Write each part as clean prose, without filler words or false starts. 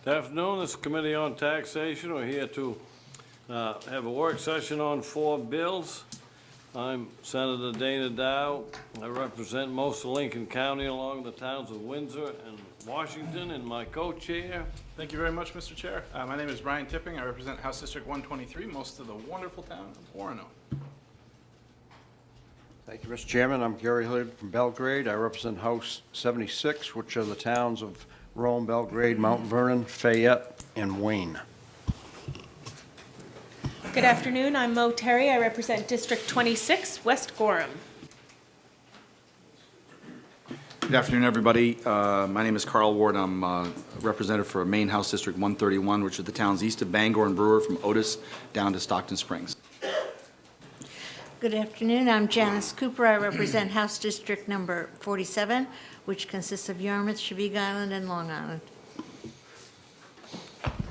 Good afternoon. This is Committee on Taxation. We're here to have a work session on 4 bills. I'm Senator Dana Dow. I represent most of Lincoln County along the towns of Windsor and Washington, and my co-chair. Thank you very much, Mr. Chair. My name is Brian Tipping. I represent House District 123, most of the wonderful town of Orono. Thank you, Mr. Chairman. I'm Gary Hood from Belgrade. I represent House 76, which are the towns of Rome, Belgrade, Mount Vernon, Fayette, and Wayne. Good afternoon. I'm Mo Terry. I represent District 26, West Gorham. Good afternoon, everybody. My name is Carl Ward. I'm representative for Maine House District 131, which are the towns east of Bangor and Brewer from Otis down to Stockton Springs. Good afternoon. I'm Janice Cooper. I represent House District number 47, which consists of Yarmouth, Chevigue Island, and Long Island.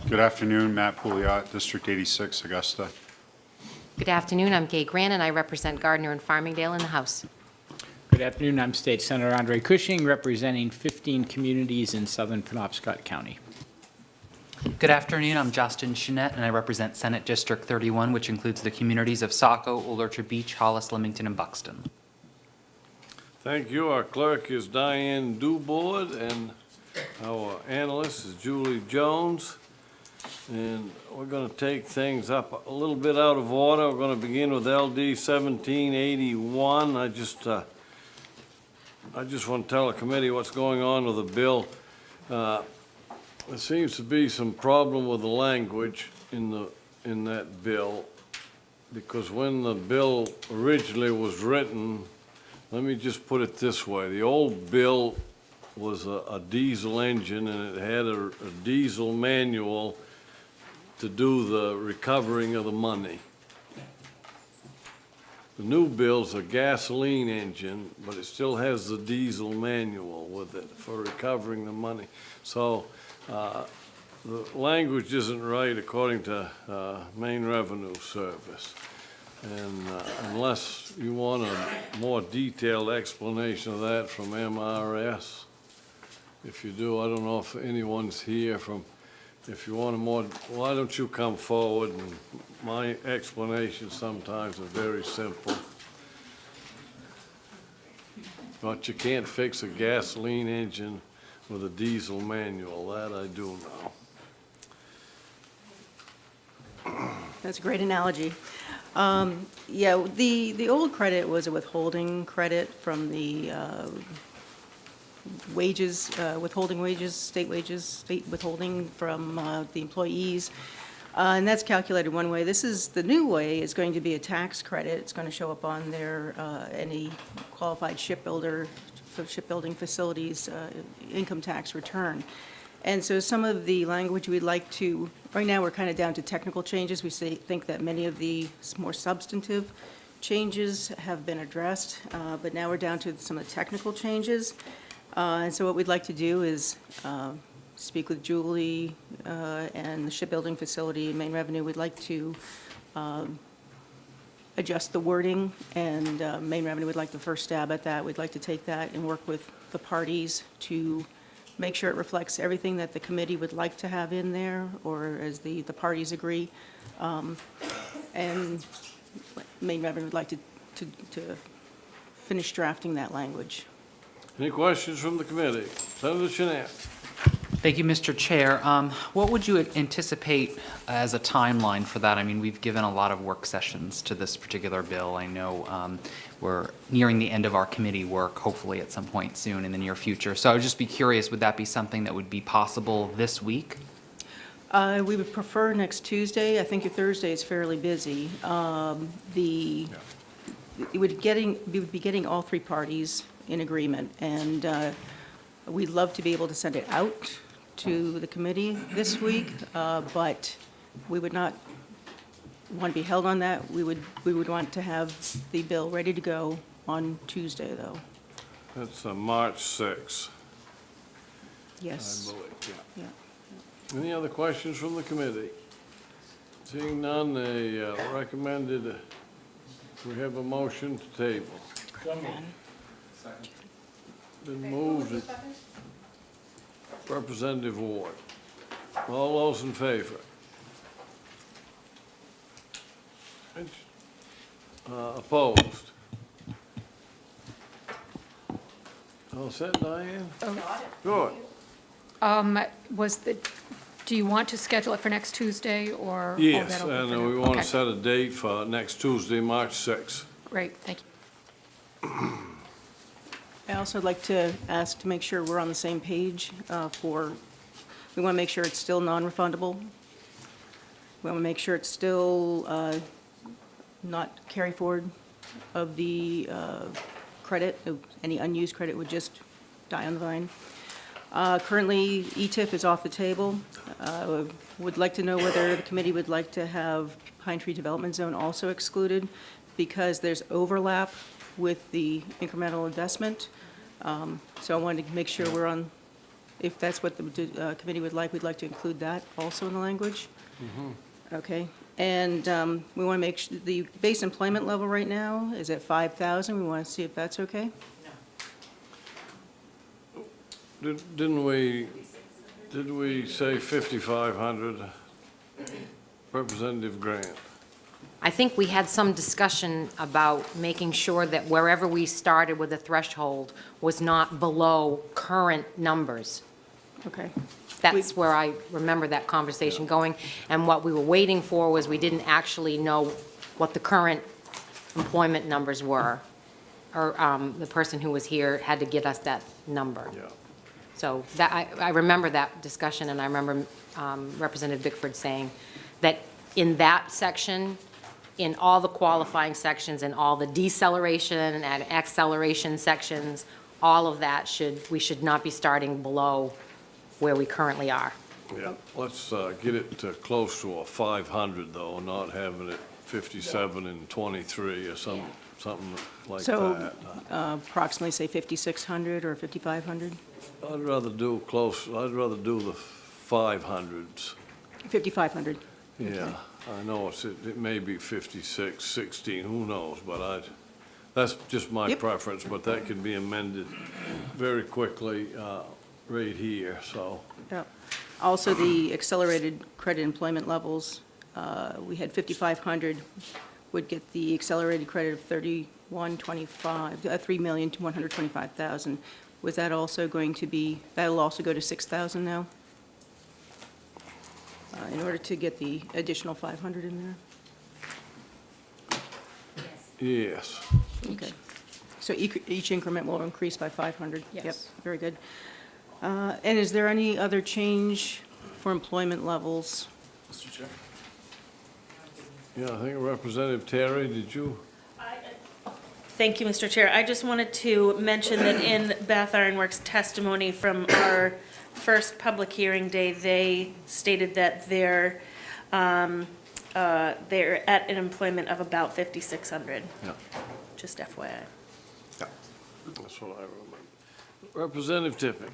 Good afternoon, Matt Pouliot, District 86, Augusta. Good afternoon, I'm Gay Grant, and I represent Gardner and Farmingdale in the House. Good afternoon, I'm State Senator Andre Cushing, representing 15 communities in southern Penobscot County. Good afternoon, I'm Justin Chenette, and I represent Senate District 31, which includes the communities of Saco, Old Orchard Beach, Hollis, Leamington, and Buxton. Thank you. Our clerk is Diane Dubord, and our analyst is Julie Jones. And we're going to take things up a little bit out of order. We're going to begin with LD1781. I just want to tell the committee what's going on with the bill. There seems to be some problem with the language in that bill, because when the bill originally was written, let me just put it this way: the old bill was a diesel engine, and it had a diesel manual to do the recovering of the money. The new bill's a gasoline engine, but it still has the diesel manual with it for recovering the money. So the language isn't right according to Maine Revenue Service. And unless you want a more detailed explanation of that from MRS, if you do, I don't know if anyone's here from. If you want a more, why don't you come forward? And my explanations sometimes are very simple. But you can't fix a gasoline engine with a diesel manual. That I do know. That's a great analogy. Yeah, the old credit was a withholding credit from the wages, withholding wages, state withholding from the employees, and that's calculated one way. This is the new way. Is going to be a tax credit. It's going to show up on their any qualified shipbuilding facilities income tax return. And so some of the language we'd like to, right now we're kind of down to technical changes. We think that many of the more substantive changes have been addressed, but now we're down to some of the technical changes. And so what we'd like to do is speak with Julie and the shipbuilding facility, Maine Revenue. We'd like to adjust the wording, and Maine Revenue would like the first stab at that. We'd like to take that and work with the parties to make sure it reflects everything that the committee would like to have in there, or as the parties agree. And Maine Revenue would like to finish drafting that language. Any questions from the committee? Senator Chenette. Thank you, Mr. Chair. What would you anticipate as a timeline for that? I mean, we've given a lot of work sessions to this particular bill. I know we're nearing the end of our committee work, hopefully at some point soon in the near future. So I would just be curious, would that be something that would be possible this week? We would prefer next Tuesday. I think your Thursday is fairly busy. We would be getting all 3 parties in agreement, and we'd love to be able to send it out to the committee this week, but we would not want to be held on that. We would want to have the bill ready to go on Tuesday, though. That's March 6th. Yes. I believe, Yeah. Any other questions from the committee? Seeing none, they recommended we have a motion to table. Been moved. Representative Ward. All those in favor? Opposed? All set, Diane? Good. Do you want to schedule it for next Tuesday, or? Yes, that'll be and for now? we want Okay, to set a date for next Tuesday, March 6th. Great, thank you. I also would like to ask to make sure we're on the same page we want to make sure it's still non-refundable. We want to make sure it's still not carry forward of the credit. Any unused credit would just die on the vine. Currently, ETIF is off the table. Would like to know whether the committee would like to have Pine Tree Development Zone also excluded, because there's overlap with the incremental investment. So I wanted to make sure we're on, if that's what the committee would like, we'd like to include that also in the language. Okay, and we want to make sure, the base employment level right now is at 5,000. We want to see if that's okay. Did we say 5,500? Representative Grant? I think we had some discussion about making sure that wherever we started with a threshold was not below current numbers. Okay. That's where I remember that conversation going, and what we were waiting for was we didn't actually know what the current employment numbers were, or the person who was here had to get us that number. Yeah. So that, I remember that discussion, and I remember Representative Bickford saying that in that section, in all the qualifying sections, and all the deceleration and acceleration sections, all of that we should not be starting below where we currently are. Yeah, let's get it close to a 500, though, not having it 57 and 23 or something like So that. approximately, say, 5,600 or 5,500? I'd rather do the 500s. 5,500. Yeah, I know it may be 56, 16, who knows, but that's just my Yep. preference, but that can be amended very quickly right here, so. Yeah. Also, the accelerated credit employment levels, we had 5,500 would get the accelerated credit of 3,125, 3,125,000. Was that also going to be, that'll also go to 6,000 now? In order to get the additional 500 in there? Yes. Okay. So each increment will increase by 500? Yes. Yep, very good. And is there any other change for employment levels? Mr. Chair? Yeah, I think Representative Terry, did you? Thank you, Mr. Chair. I just wanted to mention that in Bath Iron Works testimony from our first public hearing day, they stated that they're at an employment of about 5,600. Yeah. Just FYI. That's what I remember. Representative Tipping.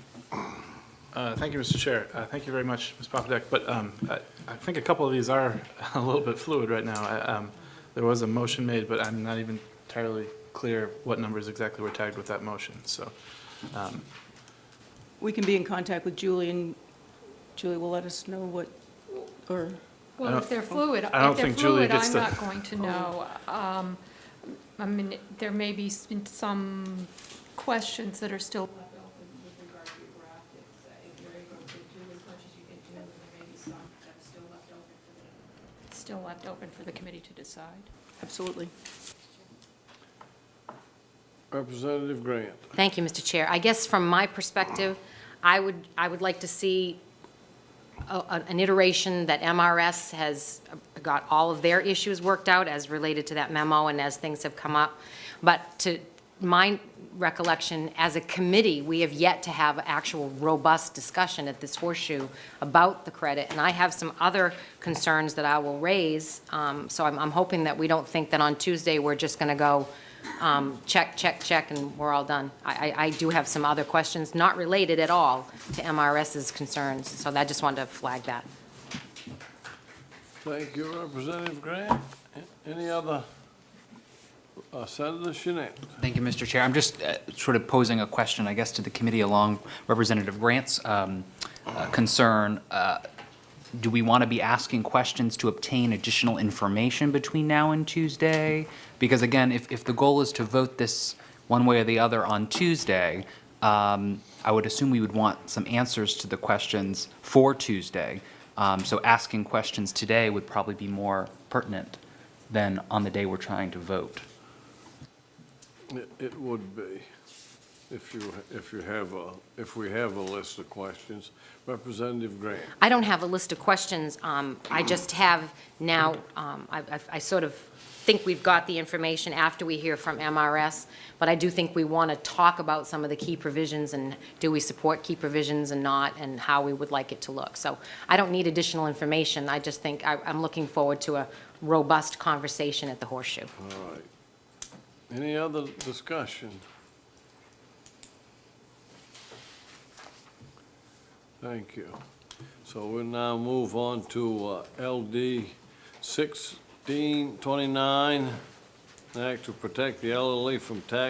Thank you, Mr. Chair. Thank you very much, Ms. Popadek. But I think a couple of these are a little bit fluid right now. There was a motion made, but I'm not even entirely clear what numbers exactly were tagged with that motion. So We can be in contact with Julie, and Julie will let us know what, or, Well, if they're fluid, I don't think Julie gets I'm to- not going to know. I mean, there may be some questions that are still left open with regard to your graph. If you're able to do as much as you can do, there may be some that are still left open for the committee to decide. absolutely. Representative Grant. Thank you, Mr. Chair. I guess from my perspective, I would like to see an iteration that MRS has got all of their issues worked out as related to that memo and as things have come up. But to my recollection, as a committee, we have yet to have actual robust discussion at this horseshoe about the credit. And I have some other concerns that I will raise. So I'm hoping that we don't think that on Tuesday we're just going to go check, check, check, and we're all done. I do have some other questions, not related at all to MRS's concerns, so I just wanted to flag that. Thank you, Representative Grant. Any other? Senator Shinet. Thank you, Mr. Chair. I'm just sort of posing a question, I guess, to the committee along Representative Grant's concern. do we want to be asking questions to obtain additional information between now and Tuesday? Because again, if the goal is to vote this one way or the other on Tuesday, I would assume we would want some answers to the questions for Tuesday. So asking questions today would probably be more pertinent than on the day we're trying to vote. It would be, if we have a list of questions. Representative Grant. I don't have a list of questions. I just have now, I sort of think we've got the information after we hear from MRS, but I do think we want to talk about some of the key provisions and do we support key provisions and not, and how we would like it to look. So I don't need additional information. I just think I'm looking forward to a robust conversation at the Horseshoe. All right. Any other discussion? Thank you. So we'll now move on to LD 1629, Act to protect the elderly from tax